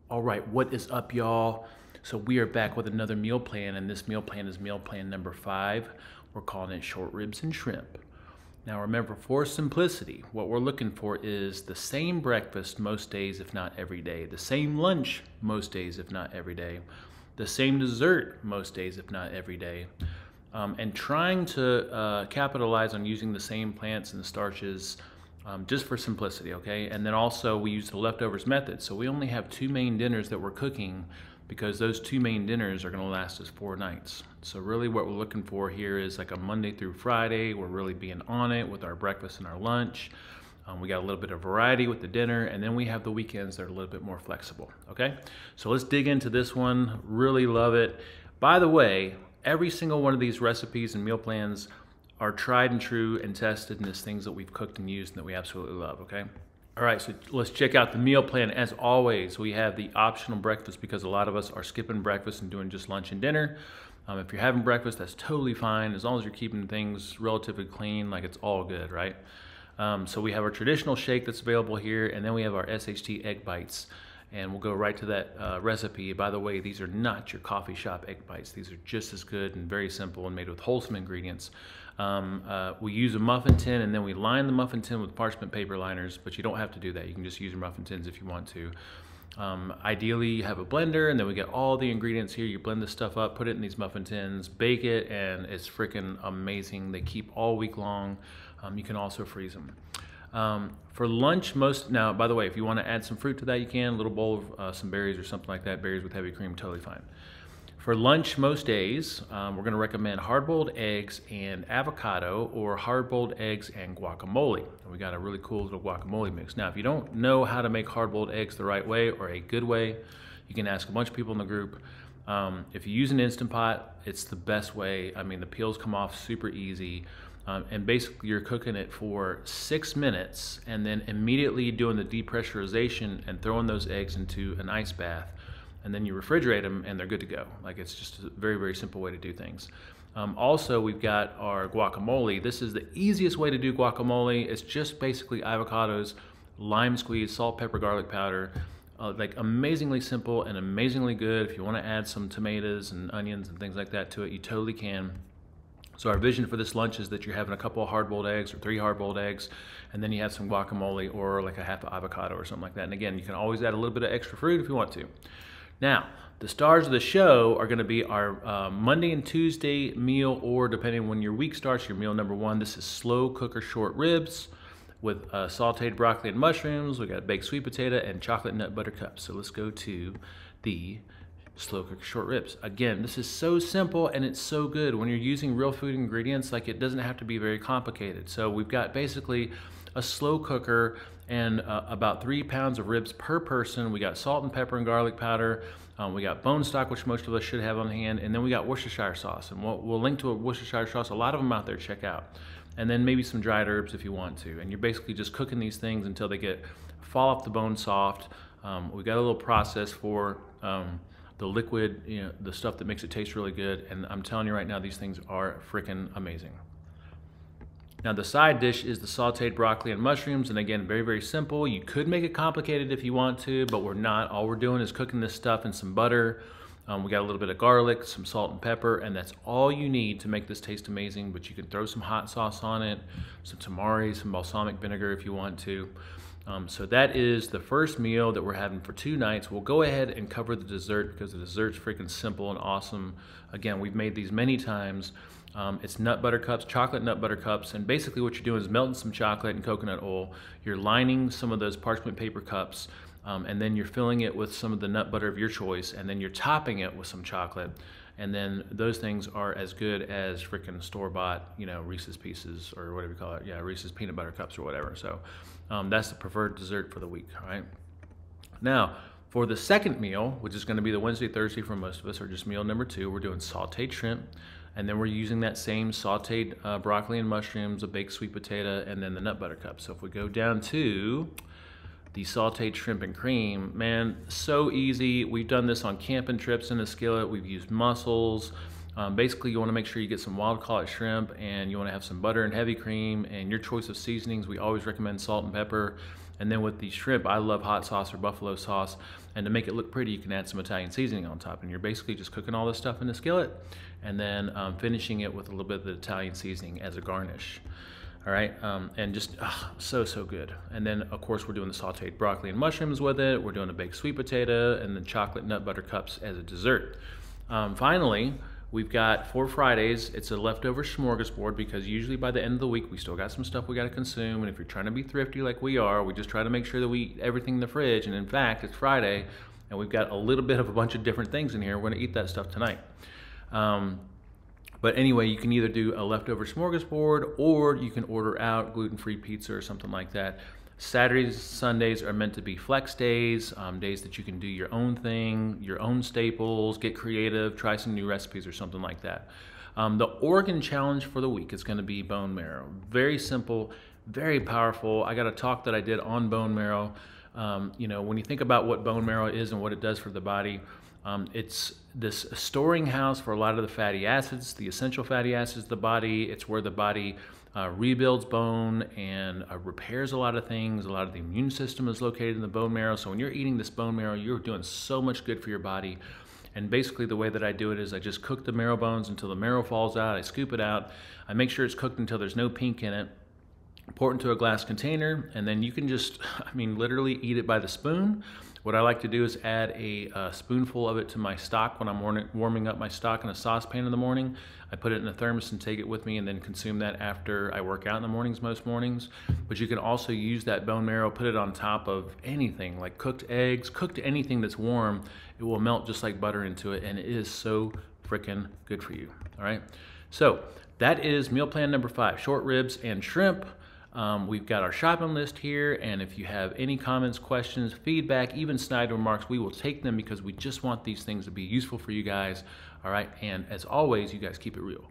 All right, what is up, y'all? So we are back with another meal plan, and this meal plan is meal plan number 5. We're calling it short ribs and shrimp. Now remember, for simplicity, what we're looking for is the same breakfast most days, if not every day, the same lunch most days, if not every day, the same dessert most days, if not every day, and trying to capitalize on using the same plants and starches just for simplicity, okay? And then also we use the leftovers method. So we only have 2 main dinners that we're cooking because those 2 main dinners are gonna last us 4 nights. So really what we're looking for here is like a Monday through Friday. We're really being on it with our breakfast and our lunch. We got a little bit of variety with the dinner, and then we have the weekends that are a little bit more flexible, okay? So let's dig into this one. Really love it. By the way, every single one of these recipes and meal plans are tried and true and tested, and it's things that we've cooked and used and that we absolutely love, okay? All right, so let's check out the meal plan. As always, we have the optional breakfast because a lot of us are skipping breakfast and doing just lunch and dinner. If you're having breakfast, that's totally fine, as long as you're keeping things relatively clean, like it's all good, right? So we have our traditional shake that's available here, and then we have our SHT egg bites. And we'll go right to that recipe. By the way, these are not your coffee shop egg bites. These are just as good and very simple and made with wholesome ingredients. We use a muffin tin, and then we line the muffin tin with parchment paper liners, but you don't have to do that. You can just use your muffin tins if you want to. Ideally, you have a blender, and then we get all the ingredients here. You blend this stuff up, put it in these muffin tins, bake it, and it's freaking amazing. They keep all week long. You can also freeze them. For lunch, now, by the way, if you want to add some fruit to that, you can. A little bowl of some berries or something like that. Berries with heavy cream, totally fine. For lunch most days, we're going to recommend hard-boiled eggs and avocado, or hard-boiled eggs and guacamole. And we got a really cool little guacamole mix. Now, if you don't know how to make hard-boiled eggs the right way or a good way, you can ask a bunch of people in the group. If you use an Instant Pot, it's the best way. I mean, the peels come off super easy. And basically you're cooking it for 6 minutes and then immediately doing the depressurization and throwing those eggs into an ice bath, and then you refrigerate them and they're good to go. Like, it's just a very, very simple way to do things. Also, we've got our guacamole. This is the easiest way to do guacamole. It's just basically avocados, lime squeeze, salt, pepper, garlic powder. Like, amazingly simple and amazingly good. If you want to add some tomatoes and onions and things like that to it, you totally can. So our vision for this lunch is that you're having a couple of hard-boiled eggs or 3 hard-boiled eggs, and then you have some guacamole or like a half avocado or something like that. And again, you can always add a little bit of extra fruit if you want to. Now, the stars of the show are gonna be our Monday and Tuesday meal, or depending on when your week starts, your meal number 1. This is slow cooker short ribs with sauteed broccoli and mushrooms. We got baked sweet potato and chocolate nut butter cups. So let's go to the slow cook short ribs. Again, this is so simple and it's so good. When you're using real food ingredients, like, it doesn't have to be very complicated. So we've got basically a slow cooker and about 3 pounds of ribs per person. We got salt and pepper and garlic powder. We got bone stock, which most of us should have on hand, and then we got Worcestershire sauce. And we'll link to a Worcestershire sauce. A lot of them out there, check out. And then maybe some dried herbs if you want to. And you're basically just cooking these things until they fall off the bone soft. We got a little process for the liquid, you know, the stuff that makes it taste really good. And I'm telling you right now, these things are freaking amazing. Now, the side dish is the sauteed broccoli and mushrooms. And again, very, very simple. You could make it complicated if you want to, but we're not. All we're doing is cooking this stuff in some butter. We got a little bit of garlic, some salt and pepper, and that's all you need to make this taste amazing. But you can throw some hot sauce on it, some tamari, some balsamic vinegar if you want to. So that is the first meal that we're having for 2 nights. We'll go ahead and cover the dessert because the dessert's freaking simple and awesome. Again, we've made these many times. It's nut butter cups, chocolate nut butter cups, and basically what you're doing is melting some chocolate and coconut oil. You're lining some of those parchment paper cups, and then you're filling it with some of the nut butter of your choice, and then you're topping it with some chocolate. And then those things are as good as freaking store-bought, you know, Reese's Pieces or whatever you call it. Yeah, Reese's peanut butter cups or whatever. So that's the preferred dessert for the week, all right? Now, for the second meal, which is gonna be the Wednesday, Thursday for most of us, or just meal number 2, we're doing sauteed shrimp. And then we're using that same sauteed broccoli and mushrooms, a baked sweet potato, and then the nut butter cup. So if we go down to the sauteed shrimp and cream, man, so easy. We've done this on camping trips in a skillet. We've used mussels. Basically, you want to make sure you get some wild-caught shrimp, and you want to have some butter and heavy cream, and your choice of seasonings. We always recommend salt and pepper. And then with the shrimp, I love hot sauce or buffalo sauce. And to make it look pretty, you can add some Italian seasoning on top. And you're basically just cooking all this stuff in the skillet and then finishing it with a little bit of the Italian seasoning as a garnish. All right, and just so good. And then of course we're doing the sauteed broccoli and mushrooms with it. We're doing a baked sweet potato and then chocolate nut butter cups as a dessert. Finally, we've got for Fridays, it's a leftover smorgasbord, because usually by the end of the week we still got some stuff we got to consume. And if you're trying to be thrifty like we are, we just try to make sure that we eat everything in the fridge. And in fact, it's Friday and we've got a little bit of a bunch of different things in here. We're going to eat that stuff tonight. But anyway, you can either do a leftover smorgasbord or you can order out gluten-free pizza or something like that. Saturdays, Sundays are meant to be flex days, days that you can do your own thing, your own staples, get creative, try some new recipes or something like that. The organ challenge for the week is going to be bone marrow. Very simple, very powerful. I got a talk that I did on bone marrow. You know, when you think about what bone marrow is and what it does for the body, it's this storing house for a lot of the fatty acids, the essential fatty acids of the body. It's where the body rebuilds bone and repairs a lot of things. A lot of the immune system is located in the bone marrow. So when you're eating this bone marrow, you're doing so much good for your body. And basically the way that I do it is I just cook the marrow bones until the marrow falls out. I scoop it out. I make sure it's cooked until there's no pink in it. Pour it into a glass container, and then you can just, I mean, literally eat it by the spoon. What I like to do is add a spoonful of it to my stock when I'm warming up my stock in a saucepan in the morning. I put it in a thermos and take it with me and then consume that after I work out in the mornings, most mornings. But you can also use that bone marrow, put it on top of anything like cooked eggs, cooked anything that's warm. It will melt just like butter into it, and it is so freaking good for you, all right? So that is meal plan number 5, short ribs and shrimp. We've got our shopping list here, and if you have any comments, questions, feedback, even snide remarks, we will take them because we just want these things to be useful for you guys. All right, and as always, you guys keep it real.